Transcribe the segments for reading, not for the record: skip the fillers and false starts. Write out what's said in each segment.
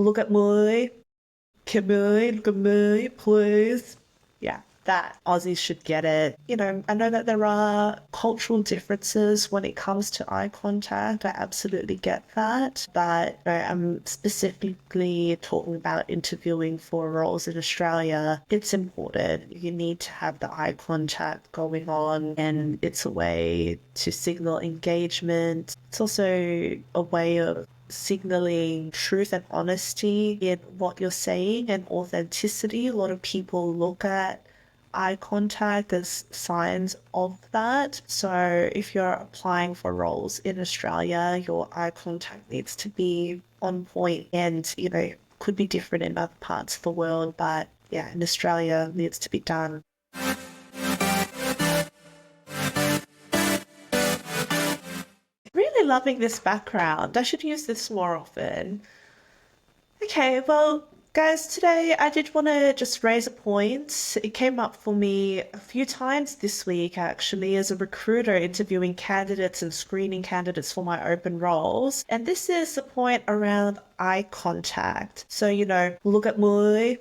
look at Moiiii, can Moiiii, look at Moiiii, please. Yeah, that Aussies should get it. I know that there are cultural differences when it comes to eye contact. I absolutely get that. But I'm specifically talking about interviewing for roles in Australia. It's important. You need to have the eye contact going on, and it's a way to signal engagement. It's also a way of signaling truth and honesty in what you're saying and authenticity. A lot of people look at eye contact as signs of that. So if you're applying for roles in Australia, your eye contact needs to be on point and, could be different in other parts of the world, but yeah, in Australia needs to be done. Really loving this background. I should use this more often. Okay, well, guys, today I did want to just raise a point. It came up for me a few times this week, actually, as a recruiter interviewing candidates and screening candidates for my open roles. And this is the point around eye contact. So, look at me,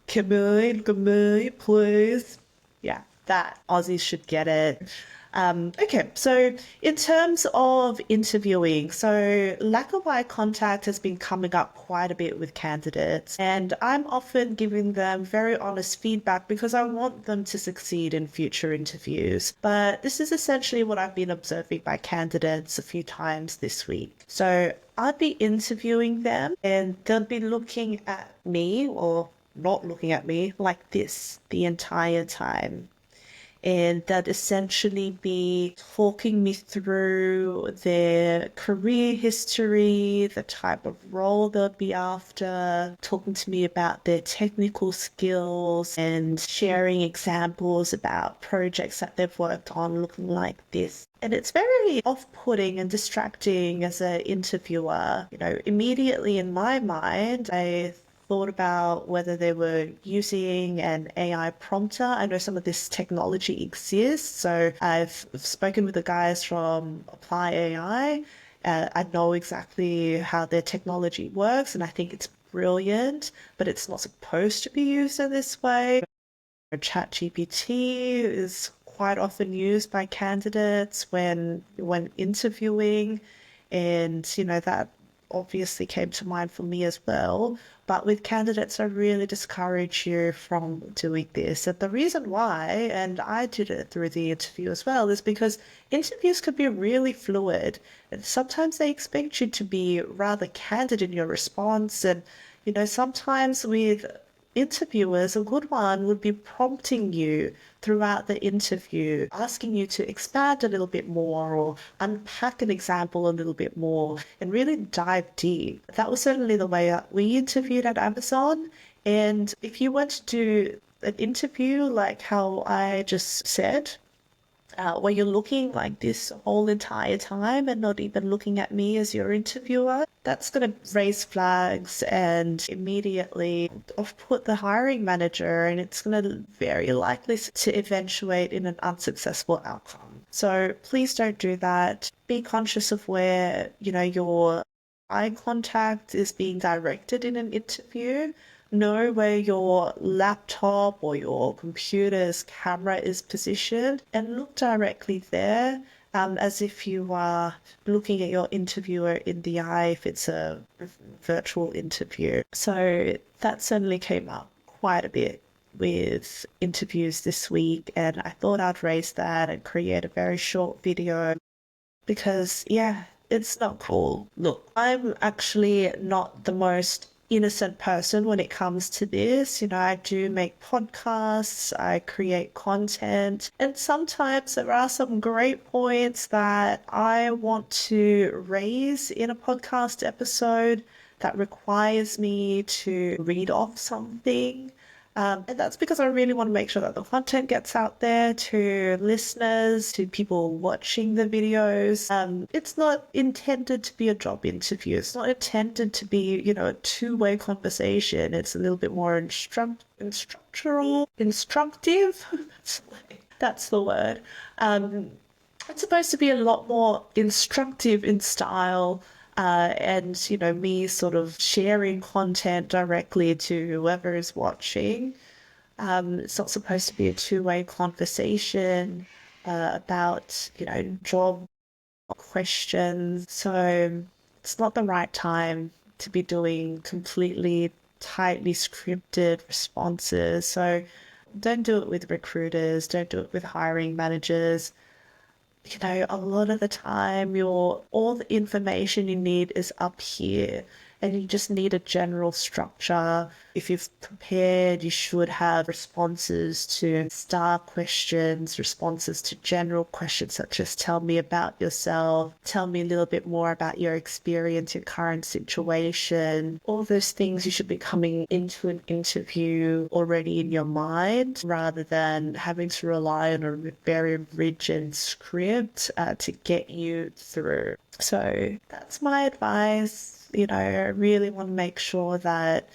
can me, look at me, please. Yeah, that Aussies should get it. Okay, so in terms of interviewing, so lack of eye contact has been coming up quite a bit with candidates, and I'm often giving them very honest feedback because I want them to succeed in future interviews. But this is essentially what I've been observing by candidates a few times this week. So I'd be interviewing them, and they'll be looking at me or not looking at me like this the entire time, and that essentially be talking me through their career history, the type of role they'll be after, talking to me about their technical skills and sharing examples about projects that they've worked on looking like this. And it's very off-putting and distracting as an interviewer. Immediately in my mind, I thought about whether they were using an AI prompter. I know some of this technology exists, so I've spoken with the guys from Apply AI. I know exactly how their technology works, and I think it's brilliant, but it's not supposed to be used in this way. ChatGPT is quite often used by candidates when interviewing, and that obviously came to mind for me as well. But with candidates, I really discourage you from doing this. And the reason why, and I did it through the interview as well, is because interviews can be really fluid. And sometimes they expect you to be rather candid in your response. And, sometimes with interviewers, a good one would be prompting you throughout the interview, asking you to expand a little bit more or unpack an example a little bit more and really dive deep. That was certainly the way that we interviewed at Amazon. And if you were to do an interview like how I just said, where you're looking like this whole entire time and not even looking at me as your interviewer, that's going to raise flags and immediately off-put the hiring manager, and it's going to very likely to eventuate in an unsuccessful outcome. So please don't do that. Be conscious of where, your eye contact is being directed in an interview. Know where your laptop or your computer's camera is positioned and look directly there, as if you are looking at your interviewer in the eye if it's a virtual interview. So that certainly came up quite a bit with interviews this week, and I thought I'd raise that and create a very short video because, yeah, it's not cool. Look, I'm actually not the most innocent person when it comes to this. I do make podcasts, I create content, and sometimes there are some great points that I want to raise in a podcast episode that requires me to read off something. And that's because I really want to make sure that the content gets out there to listeners, to people watching the videos. It's not intended to be a job interview. It's not intended to be, a two-way conversation. It's a little bit more instructive. That's the word. It's supposed to be a lot more instructive in style. and me sort of sharing content directly to whoever is watching. It's not supposed to be a two-way conversation about job questions. So it's not the right time to be doing completely tightly scripted responses. So don't do it with recruiters, don't do it with hiring managers. A lot of the time your all the information you need is up here and you just need a general structure. If you've prepared, you should have responses to star questions, responses to general questions such as tell me about yourself, tell me a little bit more about your experience, your current situation. All those things you should be coming into an interview already in your mind rather than having to rely on a very rigid script to get you through. So that's my advice. I really want to make sure that,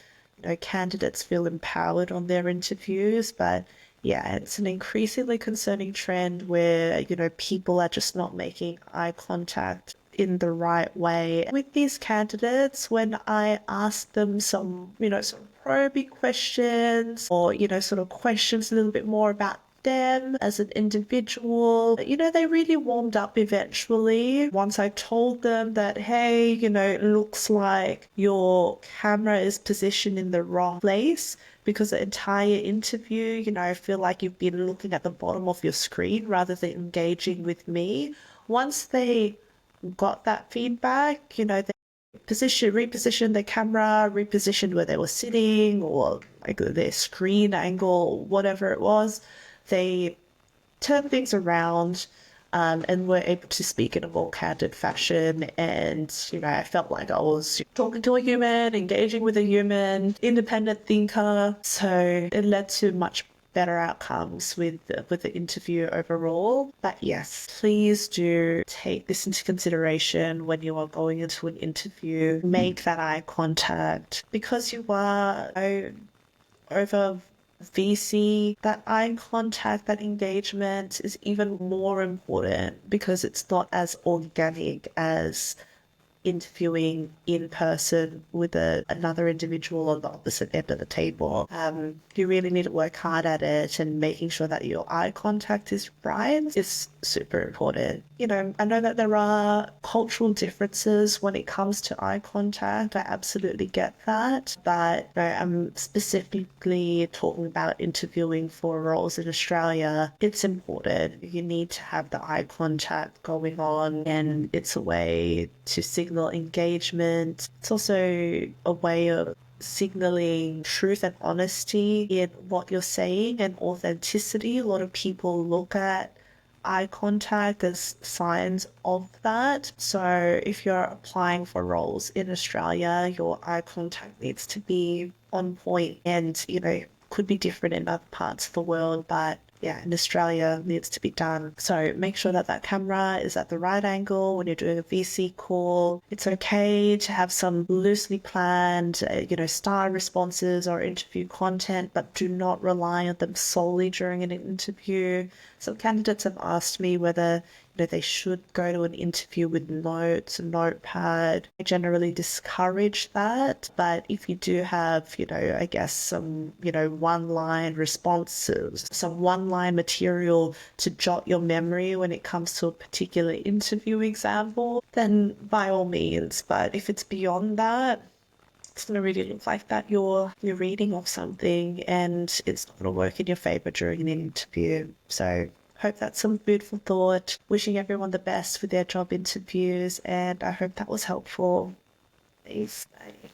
candidates feel empowered on their interviews, but yeah, it's an increasingly concerning trend where, people are just not making eye contact in the right way with these candidates when I ask them some, sort of probing questions or, sort of questions a little bit more about them as an individual. They really warmed up eventually once I told them that, hey, it looks like your camera is positioned in the wrong place because the entire interview, I feel like you've been looking at the bottom of your screen rather than engaging with me. Once they got that feedback, they repositioned their camera, repositioned where they were sitting or like their screen angle, whatever it was. They turned things around and were able to speak in a more candid fashion. And, I felt like I was talking to a human, engaging with a human, independent thinker. So it led to much better outcomes with the interview overall. But yes, please do take this into consideration when you are going into an interview. Make that eye contact because you are over VC, that eye contact, that engagement is even more important because it's not as organic as interviewing in person with another individual on the opposite end of the table. You really need to work hard at it, and making sure that your eye contact is right is super important. I know that there are cultural differences when it comes to eye contact. I absolutely get that, but I'm specifically talking about interviewing for roles in Australia. It's important. You need to have the eye contact going on, and it's a way to signal engagement. It's also a way of signaling truth and honesty in what you're saying and authenticity. A lot of people look at eye contact as signs of that. So if you're applying for roles in Australia, your eye contact needs to be on point and, could be different in other parts of the world, but yeah, in Australia needs to be done. So make sure that that camera is at the right angle when you're doing a VC call. It's okay to have some loosely planned, star responses or interview content, but do not rely on them solely during an interview. Some candidates have asked me whether they should go to an interview with notes, a notepad. I generally discourage that. But if you do have, I guess some, one-line responses, some one-line material to jot your memory when it comes to a particular interview example, then by all means. But if it's beyond that, it's going to really look like that you're reading off something and it's not going to work in your favor during the interview. So hope that's some food for thought. Wishing everyone the best with their job interviews, and I hope that was helpful. Thanks. Bye.